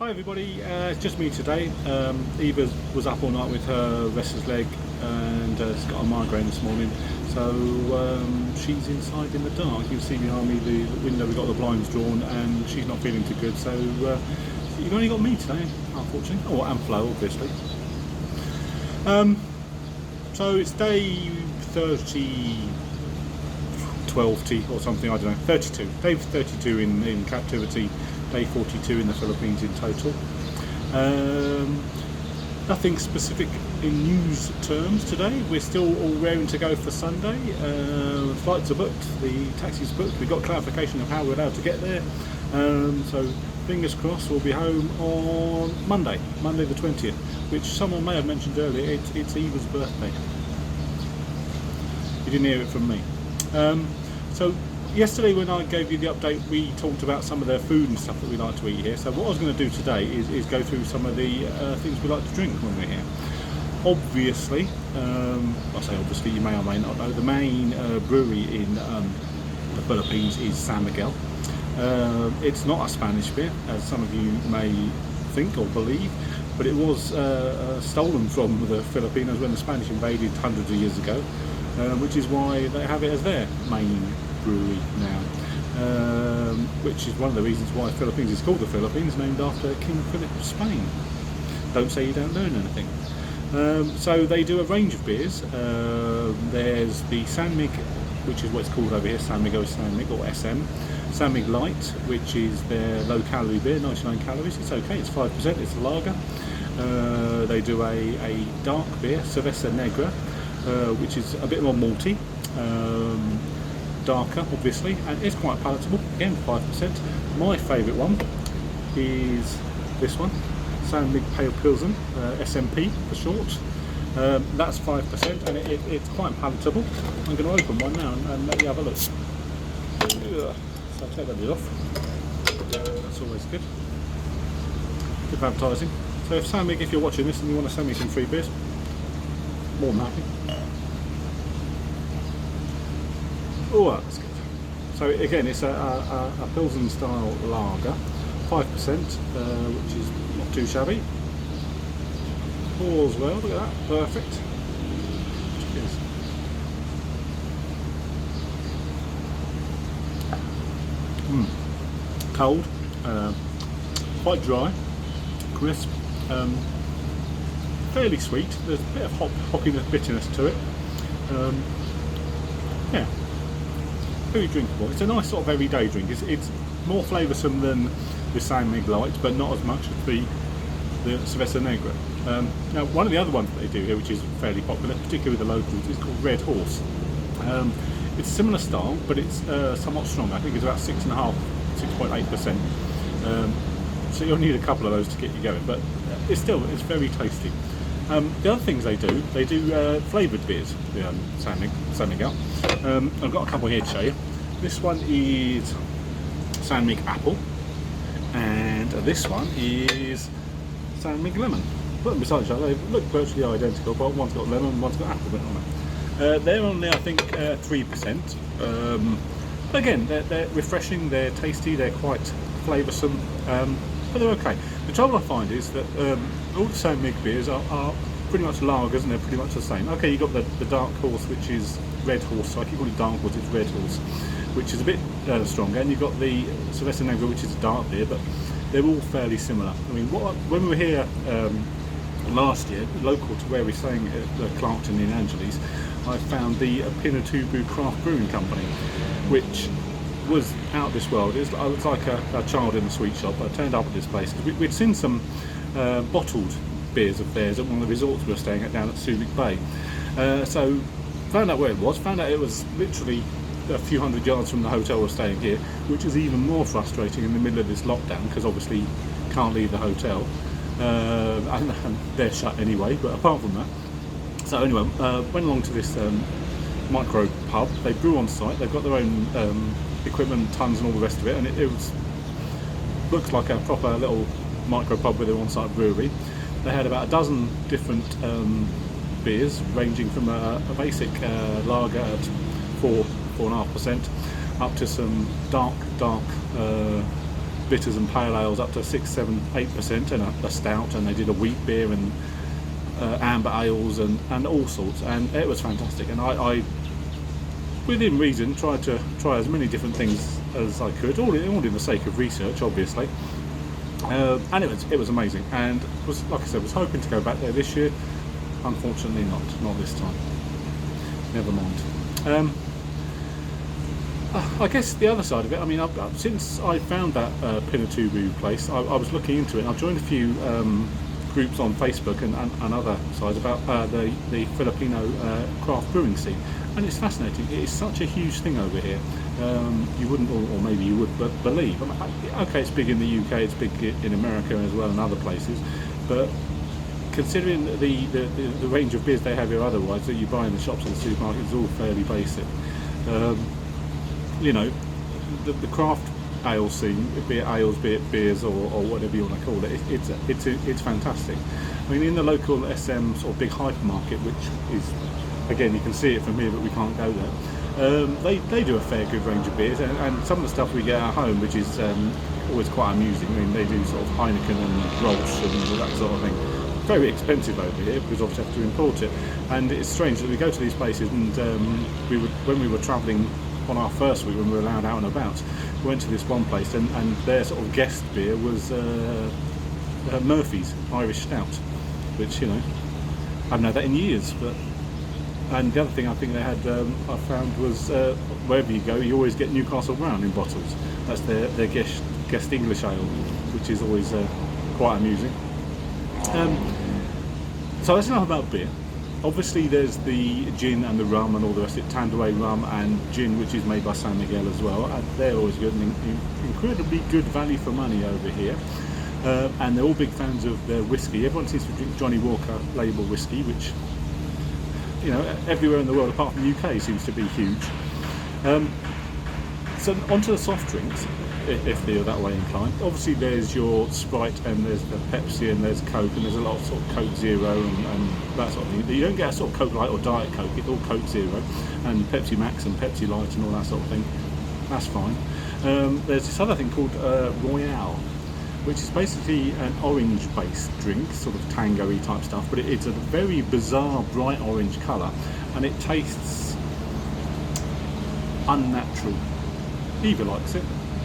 Hi everybody, it's just me today. Eva was up all night with her restless leg and she's got a migraine this morning, so she's inside in the dark. You can see behind me the window, we've got the blinds drawn and she's not feeling too good, so you've only got me today, unfortunately. Oh, and Flo, obviously. So it's day 12 or something, I don't know, 32. Day 32 in captivity, day 42 in the Philippines in total. Nothing specific in news terms today. We're still all raring to go for Sunday. Flights are booked, the taxi's booked. We've got clarification of how we're allowed to get there. So fingers crossed we'll be home on Monday the 20th, which someone may have mentioned earlier. It's Eva's birthday. You didn't hear it from me. So yesterday when I gave you the update, we talked about some of the food and stuff that we like to eat here. So what I was going to do today is go through some of the things we like to drink when we're here. Obviously, I say obviously, you may or may not know, the main brewery in the Philippines is San Miguel. It's not a Spanish beer, as some of you may think or believe, but it was stolen from the Filipinos when the Spanish invaded hundreds of years ago, which is why they have it as their main brewery now, which is one of the reasons why Philippines is called the Philippines, named after King Philip of Spain. Don't say you don't learn anything. So they do a range of beers. There's the San Mig, which is what it's called over here, San Miguel San Mig, or SM. San Mig Light, which is their low calorie beer, 99 calories. It's okay, it's 5%, it's a lager. They do a dark beer, Cerveza Negra, which is a bit more malty, darker obviously, and it's quite palatable, again 5%. My favourite one is this one, San Mig Pale Pilsen, SMP for short. That's 5% and it's quite palatable. I'm going to open one now and let you have a look. So I'll take that lid off. That's always good. Good advertising. So if San Mig, if you're watching this and you want to send me some free beers, more than happy. Oh, that's good. So again, it's a Pilsen style lager, 5%, which is not too shabby. Pours well, look at that, perfect. Cheers. Cold, quite dry, crisp, fairly sweet. There's a bit of hoppiness, bitterness to it. Yeah. Very drinkable. It's a nice sort of everyday drink. It's more flavoursome than the San Mig Light, but not as much as the Cerveza Negra. Now, one of the other ones that they do here, which is fairly popular, particularly with the locals, is called Red Horse. It's a similar style, but it's somewhat stronger. I think it's about 6.8%. So you'll need a couple of those to get you going, but it's very tasty. The other things they do flavoured beers, San Miguel. I've got a couple here to show you. This one is San Mig Apple, and this one is San Mig Lemon. Put them beside each other, they look virtually identical, but one's got lemon, one's got apple on it. They're only, I think, 3%. Again, they're refreshing, they're tasty, they're quite flavoursome, but they're okay. The trouble I find is that all the San Mig beers are pretty much lagers and they're pretty much the same. Okay, you've got the Dark Horse, which is Red Horse, so I keep calling it Dark Horse, it's Red Horse, which is a bit stronger, and you've got the Cerveza Negra, which is a dark beer, but they're all fairly similar. I mean, when we were here last year, local to where we're staying at Clarkton in Angeles, I found the Pinatubo Craft Brewing Company, which was out of this world. I was like a child in a sweet shop. I turned up at this place because we'd seen some bottled beers of theirs at one of the resorts we were staying at down at Subic Bay. So found out where it was, found out it was literally a few hundred yards from the hotel we're staying here, which is even more frustrating in the middle of this lockdown because obviously you can't leave the hotel. And they're shut anyway, but apart from that. So anyway, went along to this micro pub. They brew on site, they've got their own equipment, tons and all the rest of it, and it looks like a proper little micro pub with their on-site brewery. They had about a dozen different beers, ranging from a basic lager at 4.5% up to some dark bitters and pale ales up to 6, 7, 8%, and a stout, and they did a wheat beer and amber ales and all sorts, and it was fantastic. And I within reason tried to try as many different things as I could, all in the sake of research, obviously. And it was amazing, and was, like I said, was hoping to go back there this year. Unfortunately not this time. Never mind. I guess the other side of it, I mean, since I found that Pinatubo place, I was looking into it, and I've joined a few groups on Facebook and other sites about the Filipino craft brewing scene, and it's fascinating. It is such a huge thing over here. You wouldn't, or maybe you would, but believe. I mean, okay, it's big in the UK, it's big in America as well, and other places, but considering the range of beers they have here otherwise that you buy in the shops and the supermarkets is all fairly basic. You know, the craft ale scene, be it ales, be it beers, or whatever you want to call it, it's fantastic. I mean, in the local SM sort of big hypermarket, which is, again, you can see it from here, but we can't go there. They do a fair good range of beers, and some of the stuff we get at home, which is always quite amusing. I mean, they do sort of Heineken and Grolsch and that sort of thing. Very expensive over here because obviously have to import it, and it's strange that we go to these places, and when we were travelling on our first week when we were allowed out and about, we went to this one place, and their sort of guest beer was Murphy's Irish Stout, which, you know, I haven't had that in years. And the other thing I think they had, I found, was wherever you go, you always get Newcastle Brown in bottles. That's their guest English ale, which is always quite amusing. So that's enough about beer. Obviously there's the gin and the rum and all the rest of it, Tanduay rum and gin, which is made by San Miguel as well, and they're always good, and incredibly good value for money over here. And they're all big fans of their whiskey. Everyone seems to drink Johnny Walker label whiskey, which, you know, everywhere in the world apart from the UK seems to be huge. So onto the soft drinks, if they're that way inclined. Obviously there's your Sprite, and there's the Pepsi, and there's Coke, and there's a lot of sort of Coke Zero and that sort of thing. You don't get a sort of Coke Light or Diet Coke, it's all Coke Zero and Pepsi Max and Pepsi Light and all that sort of thing. That's fine. There's this other thing called Royale, which is basically an orange based drink, sort of tango-y type stuff, but it's a very bizarre bright orange colour, and it tastes unnatural. Eva likes it,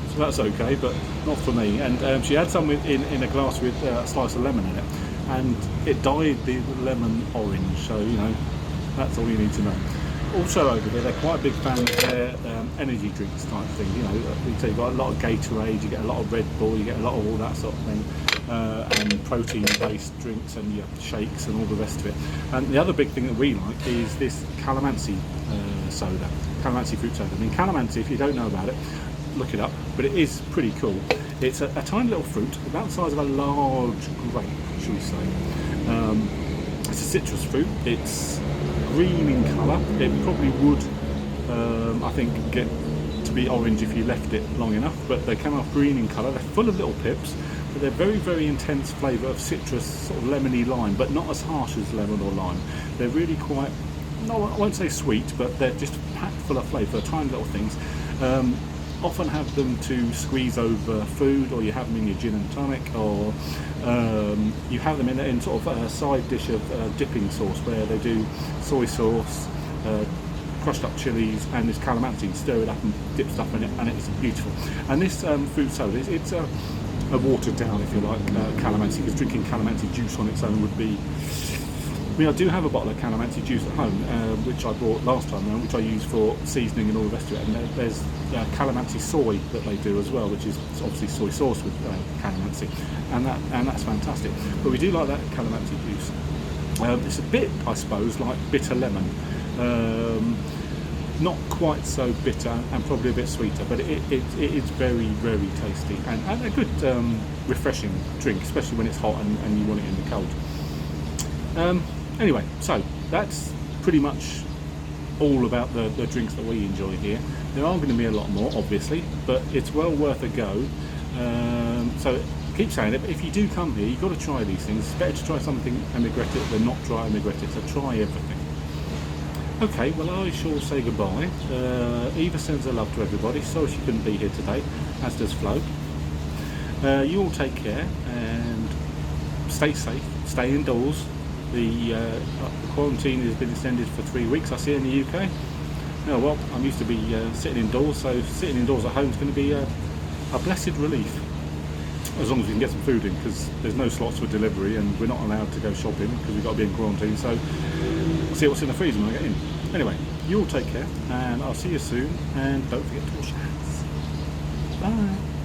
so that's okay, but not for me. And she had some in a glass with a slice of lemon in it, and it dyed the lemon orange, so, you know, that's all you need to know. Also over there, they're quite a big fan of their energy drinks type thing. You know, you've got a lot of Gatorade, you get a lot of Red Bull, you get a lot of all that sort of thing, and protein-based drinks and your shakes and all the rest of it. And the other big thing that we like is this calamansi soda, calamansi fruit soda. I mean, calamansi, if you don't know about it, look it up, but it is pretty cool. It's a tiny little fruit, about the size of a large grape, should we say. It's a citrus fruit. It's green in colour. It probably would, I think, get to be orange if you left it long enough, but they come off green in colour. They're full of little pips, but they're very, very intense flavour of citrus, sort of lemony lime, but not as harsh as lemon or lime. They're really quite, no, I won't say sweet, but they're just packed full of flavour, tiny little things. Often have them to squeeze over food, or you have them in your gin and tonic, or you have them in sort of a side dish of dipping sauce, where they do soy sauce, crushed up chilies, and this calamansi, stir it up and dip stuff in it, and it's beautiful. And this fruit soda, it's a watered down, if you like, calamansi, because drinking calamansi juice on its own would be... I mean, I do have a bottle of calamansi juice at home, which I bought last time around, which I use for seasoning and all the rest of it. And there's calamansi soy that they do as well, which is obviously soy sauce with calamansi, and that's fantastic. But we do like that calamansi juice. It's a bit, I suppose, like bitter lemon. Not quite so bitter, and probably a bit sweeter, but it is very, very tasty, and a good refreshing drink, especially when it's hot and you want it in the cold. Anyway, so that's pretty much all about the drinks that we enjoy here. There are going to be a lot more, obviously, but it's well worth a go. So keep saying it, but if you do come here, you've got to try these things. It's better to try something and regret it than not try and regret it, so try everything. Okay, well, I shall say goodbye. Eva sends her love to everybody. Sorry she couldn't be here today, as does Flo. You all take care and stay safe, stay indoors. The quarantine has been extended for 3 weeks, I see, in the UK. Oh well, I'm used to be sitting indoors, so sitting indoors at home is going to be a blessed relief. As long as we can get some food in, because there's no slots for delivery and we're not allowed to go shopping because we've got to be in quarantine, so I'll see what's in the freezer when I get in. Anyway, you all take care and I'll see you soon, and don't forget to wash your hands. Bye.